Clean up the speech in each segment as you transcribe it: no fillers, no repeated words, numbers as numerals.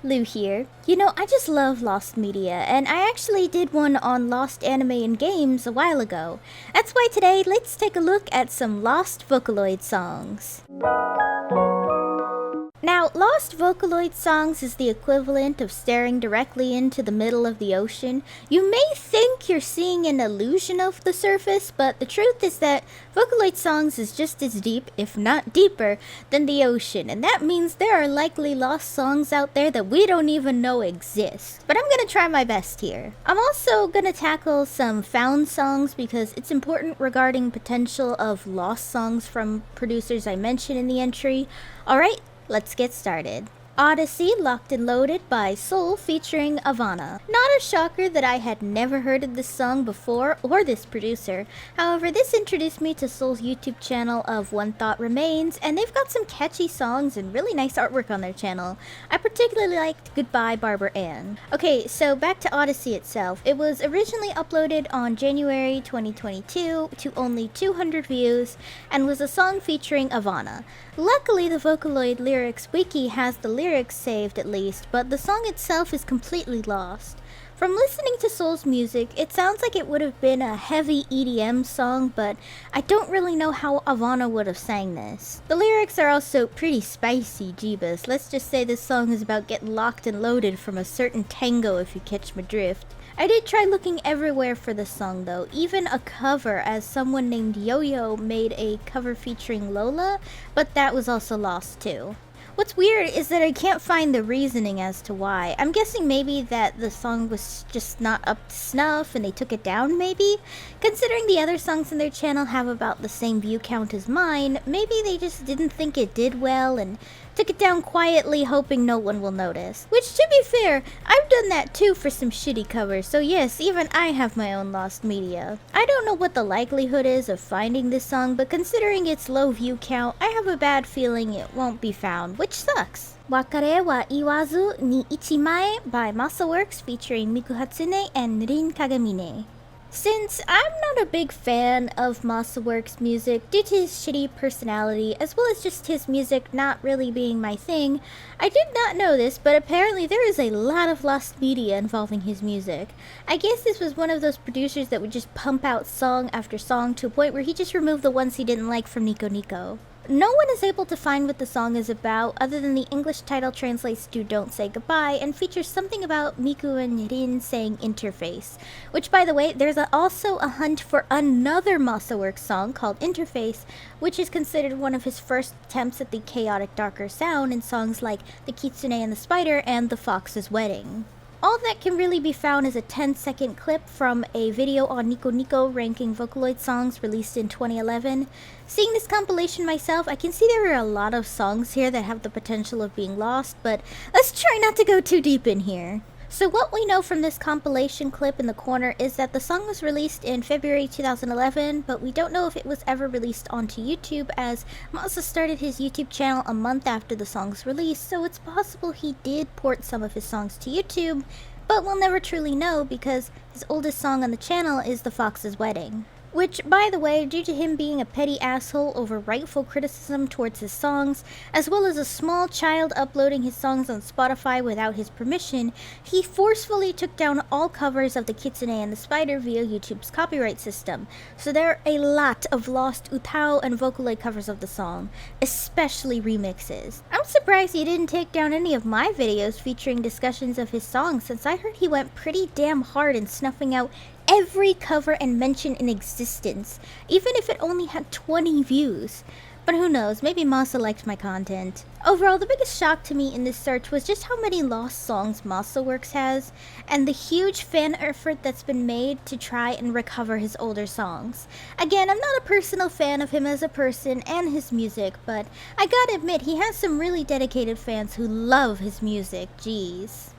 Lou here. You know, I just love Lost Media, and I actually did one on Lost Anime and Games a while ago. That's why today, let's take a look at some Lost Vocaloid songs. Now, Lost Vocaloid songs is the equivalent of staring directly into the middle of the ocean. You may think you're seeing an illusion of the surface, but the truth is that Vocaloid songs is just as deep, if not deeper, than the ocean, and that means there are likely lost songs out there that we don't even know exist. But I'm gonna try my best here. I'm also gonna tackle some found songs because it's important regarding potential of lost songs from producers I mentioned in the entry. Alright, let's get started. Odyssey, Locked and Loaded by S.O.U.L featuring Ivana. Not a shocker that I had never heard of this song before or this producer. However, this introduced me to S.O.U.L's YouTube channel of One Thought Remains, and they've got some catchy songs and really nice artwork on their channel. I particularly liked Goodbye Barbara Ann. Okay, so back to Odyssey itself. It was originally uploaded on January 2022 to only 200 views and was a song featuring Ivana. Luckily, the Vocaloid lyrics wiki has the lyrics saved at least, but the song itself is completely lost. From listening to S.O.U.L's music, it sounds like it would have been a heavy EDM song, but I don't really know how Ivana would have sang this. The lyrics are also pretty spicy, jeebus. Let's just say this song is about getting locked and loaded from a certain tango, if you catch my drift. I did try looking everywhere for this song though, even a cover, as someone named Yo-Yo made a cover featuring Lola, but that was also lost too. What's weird is that I can't find the reasoning as to why. I'm guessing maybe that the song was just not up to snuff and they took it down maybe? Considering the other songs in their channel have about the same view count as mine, maybe they just didn't think it did well and took it down quietly hoping no one will notice. Which, to be fair, I've done that too for some shitty covers, so yes, even I have my own lost media. I don't know what the likelihood is of finding this song, but considering its low view count, I have a bad feeling it won't be found, which sucks. Wakare wa Iwazu ni Ichimae by Masaworks featuring Miku Hatsune and Rin Kagamine. Since I'm not a big fan of Masaworks' music due to his shitty personality, as well as just his music not really being my thing, I did not know this, but apparently there is a lot of lost media involving his music. I guess this was one of those producers that would just pump out song after song to a point where he just removed the ones he didn't like from Nico Nico. No one is able to find what the song is about other than the English title translates to Don't Say Goodbye and features something about Miku and Rin saying interface. Which, by the way, there's also a hunt for another Masaworks song called Interface, which is considered one of his first attempts at the chaotic darker sound in songs like The Kitsune and the Spider and The Fox's Wedding. All that can really be found is a 10-second clip from a video on Nico Nico ranking Vocaloid songs released in 2011. Seeing this compilation myself, I can see there are a lot of songs here that have the potential of being lost, but let's try not to go too deep in here. So what we know from this compilation clip in the corner is that the song was released in February 2011, but we don't know if it was ever released onto YouTube, as Masa started his YouTube channel a month after the song's release, so it's possible he did port some of his songs to YouTube, but we'll never truly know because his oldest song on the channel is The Fox's Wedding. Which, by the way, due to him being a petty asshole over rightful criticism towards his songs, as well as a small child uploading his songs on Spotify without his permission, he forcefully took down all covers of The Kitsune and the Spider via YouTube's copyright system. So there are a lot of lost Utao and Vocaloid covers of the song, especially remixes. I'm surprised he didn't take down any of my videos featuring discussions of his songs, since I heard he went pretty damn hard in snuffing out every cover and mention in existence, even if it only had 20 views. But who knows, maybe Masa liked my content. Overall, the biggest shock to me in this search was just how many lost songs Masaworks has, and the huge fan effort that's been made to try and recover his older songs. Again, I'm not a personal fan of him as a person and his music, but I gotta admit, he has some really dedicated fans who love his music, jeez.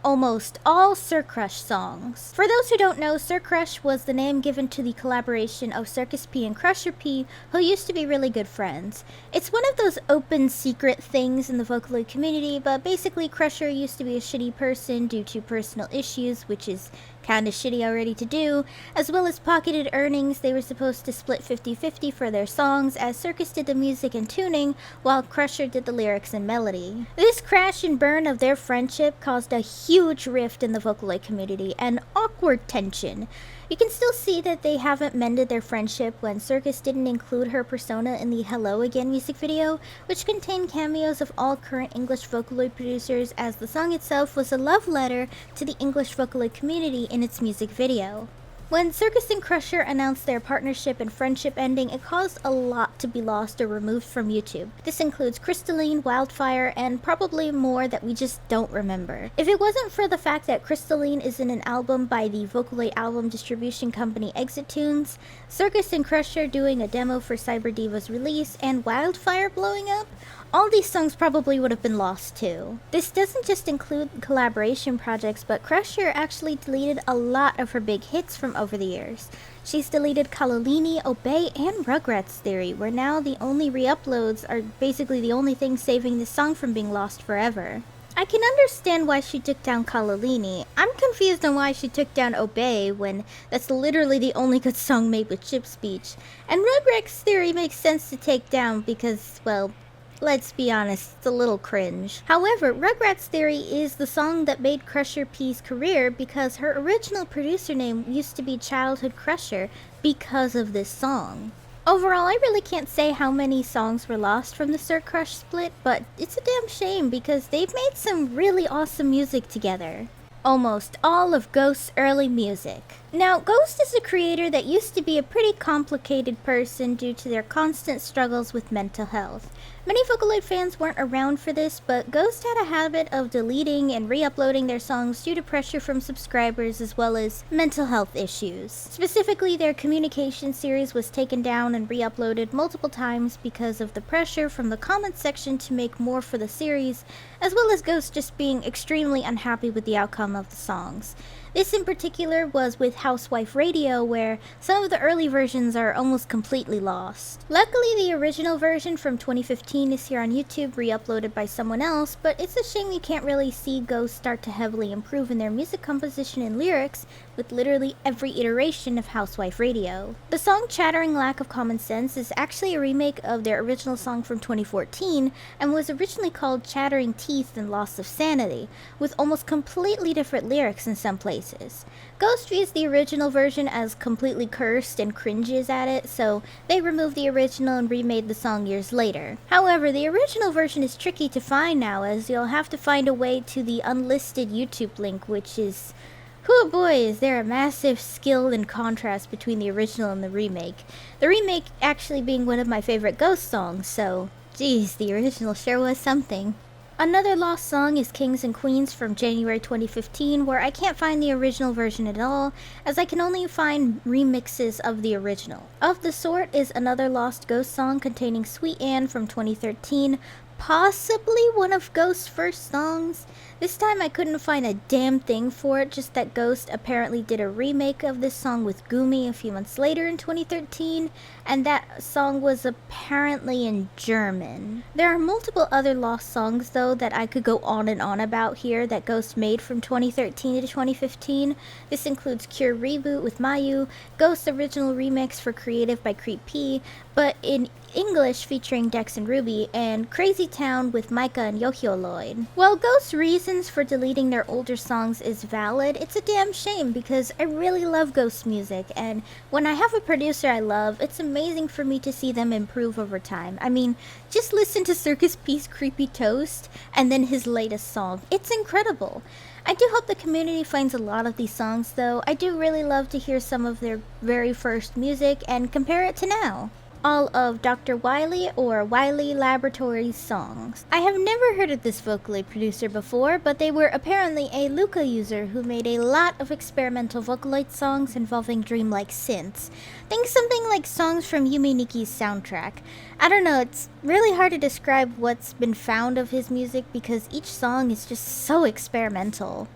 Almost all Sir Crush songs. For those who don't know, Sir Crush was the name given to the collaboration of Circus P and Crusher P, who used to be really good friends. It's one of those open secret things in the Vocaloid community, but basically Crusher used to be a shitty person due to personal issues, which is kinda shitty already to do, as well as pocketed earnings. They were supposed to split 50-50 for their songs, as Circus did the music and tuning, while Crusher did the lyrics and melody. This crash and burn of their friendship caused a huge rift in the Vocaloid community and awkward tension. You can still see that they haven't mended their friendship when Circus didn't include her persona in the Hello Again music video, which contained cameos of all current English Vocaloid producers, as the song itself was a love letter to the English Vocaloid community in its music video. When Circus and Crusher announced their partnership and friendship ending, it caused a lot to be lost or removed from YouTube. This includes Crystalline, Wildfire, and probably more that we just don't remember. If it wasn't for the fact that Crystalline is in an album by the Vocaloid album distribution company Exit Tunes, Circus and Crusher doing a demo for Cyber Diva's release, and Wildfire blowing up, all these songs probably would have been lost too. This doesn't just include collaboration projects, but Crusher actually deleted a lot of her big hits from over the years. She's deleted Kalalini, Obey, and Rugrats Theory, where now the only re-uploads are basically the only thing saving this song from being lost forever. I can understand why she took down Kalalini. I'm confused on why she took down Obey when that's literally the only good song made with chip speech. And Rugrats Theory makes sense to take down because, well, let's be honest, it's a little cringe. However, Rugrats Theory is the song that made Crusher P's career because her original producer name used to be Childhood Crusher because of this song. Overall, I really can't say how many songs were lost from the Cirque Crush split, but it's a damn shame because they've made some really awesome music together. Almost all of Ghost's early music. Now, Ghost is a creator that used to be a pretty complicated person due to their constant struggles with mental health. Many Vocaloid fans weren't around for this, but Ghost had a habit of deleting and re-uploading their songs due to pressure from subscribers as well as mental health issues. Specifically, their communication series was taken down and re-uploaded multiple times because of the pressure from the comments section to make more for the series, as well as Ghost just being extremely unhappy with the outcome of the songs. This in particular was with Housewife Radio, where some of the early versions are almost completely lost. Luckily, the original version from 2015 is here on YouTube, re-uploaded by someone else, but it's a shame you can't really see Ghost start to heavily improve in their music composition and lyrics with literally every iteration of Housewife Radio. The song Chattering Lack of Common Sense is actually a remake of their original song from 2014 and was originally called Chattering Teeth and Loss of Sanity, with almost completely different lyrics in some places. Ghost views the original version as completely cursed and cringes at it, so they removed the original and remade the song years later. However, the original version is tricky to find now, as you'll have to find a way to the unlisted YouTube link, which is... oh boy, is there a massive skill and contrast between the original and the remake. The remake actually being one of my favorite Ghost songs, so geez, the original sure was something. Another lost song is Kings and Queens from January 2015, where I can't find the original version at all, as I can only find remixes of the original. Of the Sort is another lost Ghost song containing Sweet Anne from 2013, possibly one of Ghost's first songs. This time I couldn't find a damn thing for it, just that Ghost apparently did a remake of this song with Gumi a few months later in 2013, and that song was apparently in German. There are multiple other lost songs though that I could go on and on about here that Ghost made from 2013 to 2015. This includes Cure Reboot with Mayu, Ghost's original remix for Creative by Creep P, but in English featuring Dex and Ruby, and Crazy Town with Micah and Lloyd. While Ghost's reasons for deleting their older songs is valid, it's a damn shame because I really love Ghost music, and when I have a producer I love, it's amazing for me to see them improve over time. I mean, just listen to Circus P's Creepy Toast and then his latest song. It's incredible. I do hope the community finds a lot of these songs though. I do really love to hear some of their very first music and compare it to now. All of Dr. Wily or Wily Laboratories songs. I have never heard of this Vocaloid producer before, but they were apparently a Luca user who made a lot of experimental Vocaloid songs involving dreamlike synths. Think something like songs from Yumi Niki's soundtrack. I don't know, it's really hard to describe what's been found of his music because each song is just so experimental.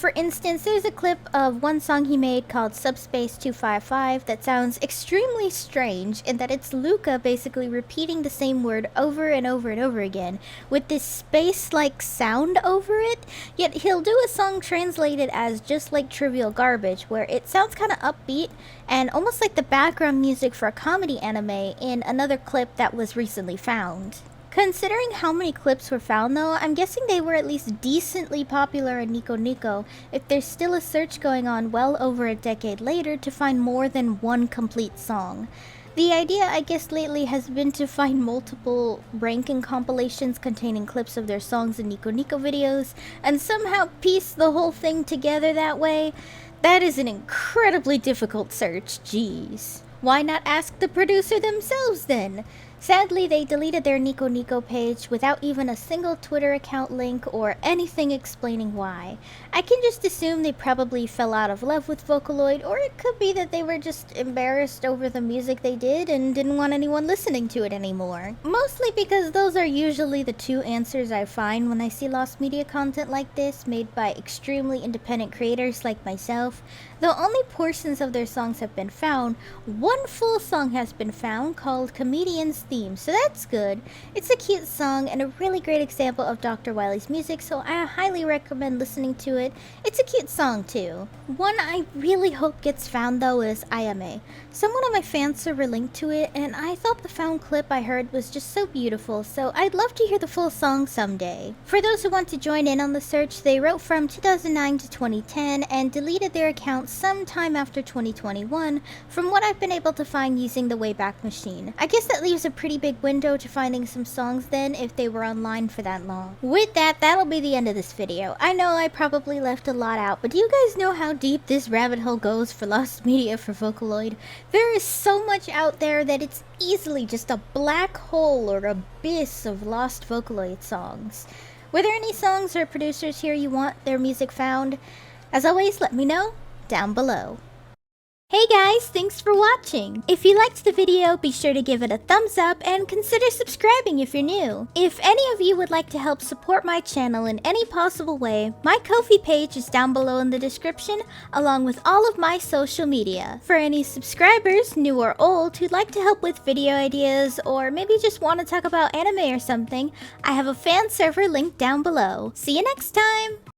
For instance, there's a clip of one song he made called Subspace 255 that sounds extremely strange in that it's Luca basically repeating the same word over and over and over again with this space-like sound over it, yet he'll do a song translated as Just Like Trivial Garbage where it sounds kind of upbeat and almost like the background music for a comedy anime in another clip that was recently found. Considering how many clips were found though, I'm guessing they were at least decently popular in Nico Nico if there's still a search going on well over a decade later to find more than one complete song. The idea, I guess, lately has been to find multiple ranking compilations containing clips of their songs in Nico Nico videos and somehow piece the whole thing together that way. That is an incredibly difficult search, jeez. Why not ask the producer themselves then? Sadly, they deleted their Nico Nico page without even a single Twitter account link or anything explaining why. I can just assume they probably fell out of love with Vocaloid, or it could be that they were just embarrassed over the music they did and didn't want anyone listening to it anymore. Mostly because those are usually the two answers I find when I see lost media content like this made by extremely independent creators like myself. Though only portions of their songs have been found, one full song has been found called Comedian's Theme, so that's good. It's a cute song and a really great example of Dr. Wily's music, so I highly recommend listening to it. It's a cute song too. One I really hope gets found though is Ayame. Someone of my fans server linked to it, and I thought the found clip I heard was just so beautiful, so I'd love to hear the full song someday. For those who want to join in on the search, they wrote from 2009 to 2010 and deleted their account sometime after 2021 from what I've been able to find using the Wayback Machine. I guess that leaves a pretty big window to finding some songs then if they were online for that long. With that, that'll be the end of this video. I know I probably left a lot out, but do you guys know how deep this rabbit hole goes for lost media for Vocaloid? There is so much out there that it's easily just a black hole or abyss of lost Vocaloid songs. Were there any songs or producers here you want their music found? As always, let me know down below. Hey guys, thanks for watching! If you liked the video, be sure to give it a thumbs up and consider subscribing if you're new. If any of you would like to help support my channel in any possible way, my Ko-fi page is down below in the description, along with all of my social media. For any subscribers, new or old, who'd like to help with video ideas, or maybe just want to talk about anime or something, I have a fan server linked down below. See you next time!